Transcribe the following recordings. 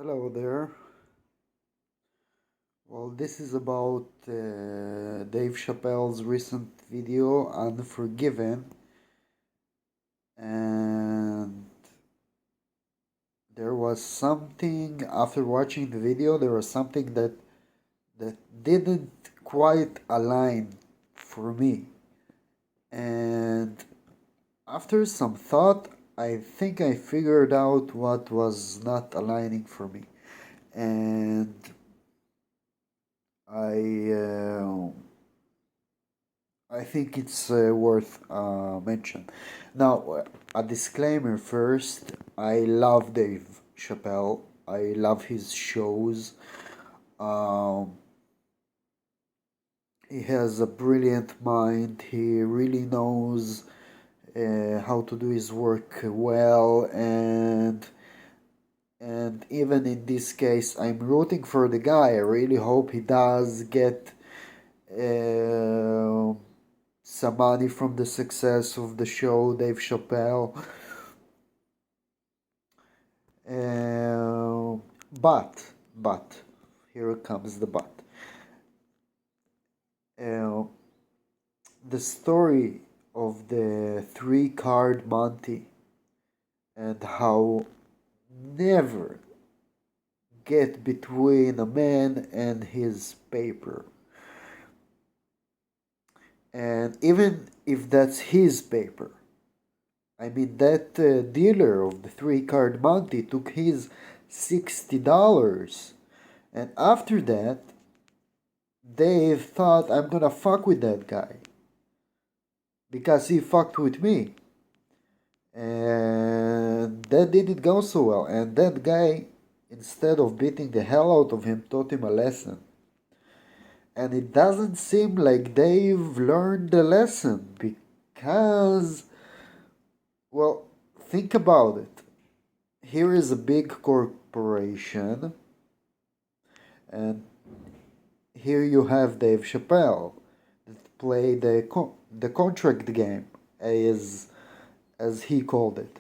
Hello there. Well, this is about Dave Chappelle's recent video, Unforgiven. And there was something, after watching the video, there was something that didn't quite align for me. And after some thought, I think I figured out what was not aligning for me. And I I think it's worth mention. Now, a disclaimer first. I love Dave Chappelle. I love his shows. Um, he has a brilliant mind. He really knows how to do his work well, and even in this case, I'm rooting for the guy. I really hope he does get uh, some money from the success of the show, Dave Chappelle. Uh, but, here comes the but. Uh, the story of the three card Monty and how never get between a man and his paper. And even if that's his paper, I mean, that dealer of the three card Monty took his $60. And after that, Dave thought, I'm gonna fuck with that guy. Because he fucked with me. And that didn't go so well. And that guy, instead of beating the hell out of him, taught him a lesson. And it doesn't seem like Dave learned the lesson because, well, think about it. Here is a big corporation, and here you have Dave Chappelle that played the contract game, as he called it.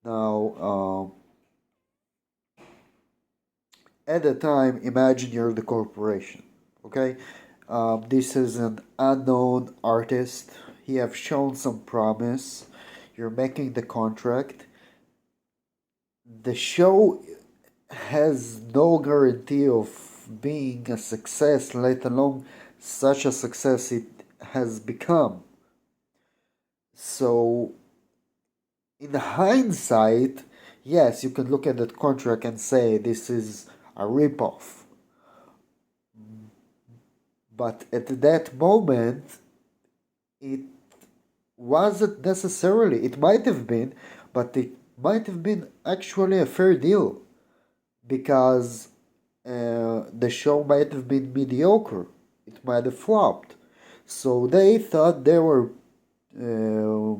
Now, at the time, imagine you're the corporation, okay? This is an unknown artist. He have shown some promise. You're making the contract. The show has no guarantee of being a success, let alone such a success it has become. So, in hindsight, yes, you can look at that contract and say this is a ripoff. But at that moment, it wasn't necessarily. It might have been, but it might have been actually a fair deal because the show might have been mediocre. It might have flopped. So they thought they were uh,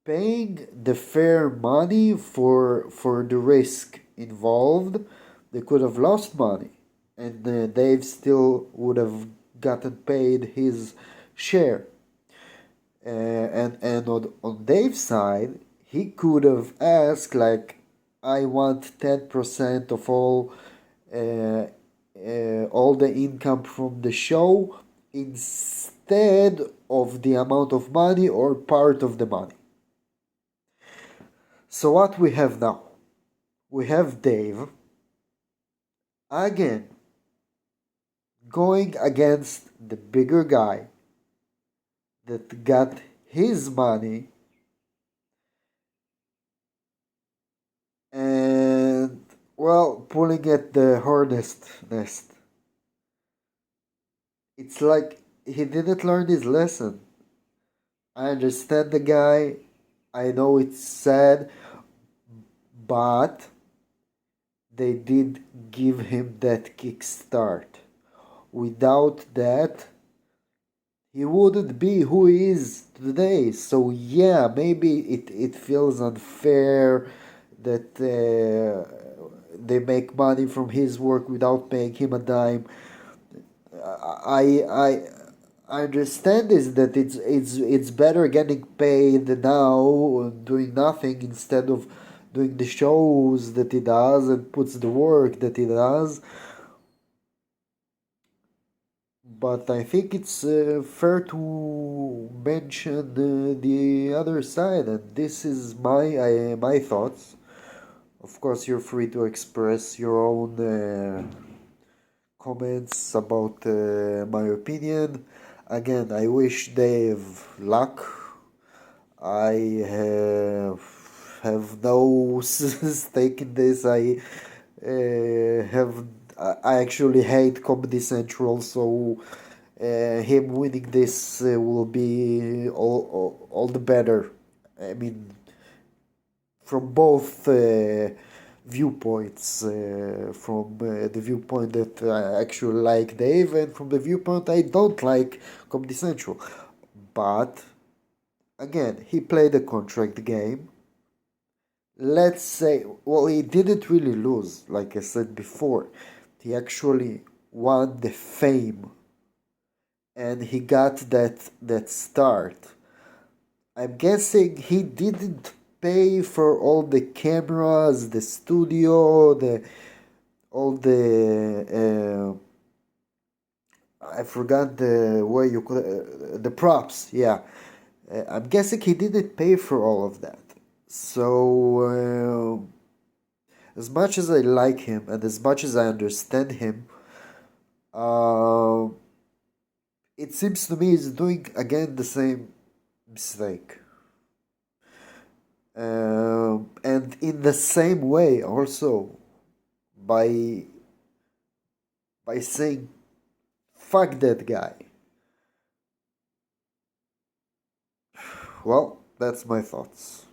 paying the fair money for the risk involved. They could have lost money, and Dave still would have gotten paid his share. And on Dave's side, he could have asked like, I want 10% of all the income from the show instead of the amount of money or part of the money. So what we have now? We have Dave again going against the bigger guy that got his money and, well, pulling at the hornet's nest. It's like he didn't learn his lesson. I understand the guy. I know it's sad, but they did give him that kickstart. Without that, he wouldn't be who he is today. So yeah, maybe it feels unfair that they make money from his work without paying him a dime. I I I understand is that it's better getting paid now doing nothing instead of doing the shows that he does and puts the work that he does. But I think it's fair to mention the other side, and this is my thoughts. Of course, you're free to express your own comments about my opinion. Again, I wish Dave luck. I have no stake in this. Have I actually hate Comedy Central, so him winning this will be all the better. I mean, from both viewpoints, from the viewpoint that I actually like Dave, and from the viewpoint I don't like Comedy Central. But again, he played a contract game. Let's say, well, he didn't really lose, like I said before. He actually won the fame, and he got that start. I'm guessing he didn't pay for all the cameras, the studio, the all the I forgot the way you could the props. Yeah, I'm guessing he didn't pay for all of that. So as much as I like him and as much as I understand him, uh, it seems to me he's doing again the same mistake. And in the same way, also by saying fuck that guy. Well, that's my thoughts.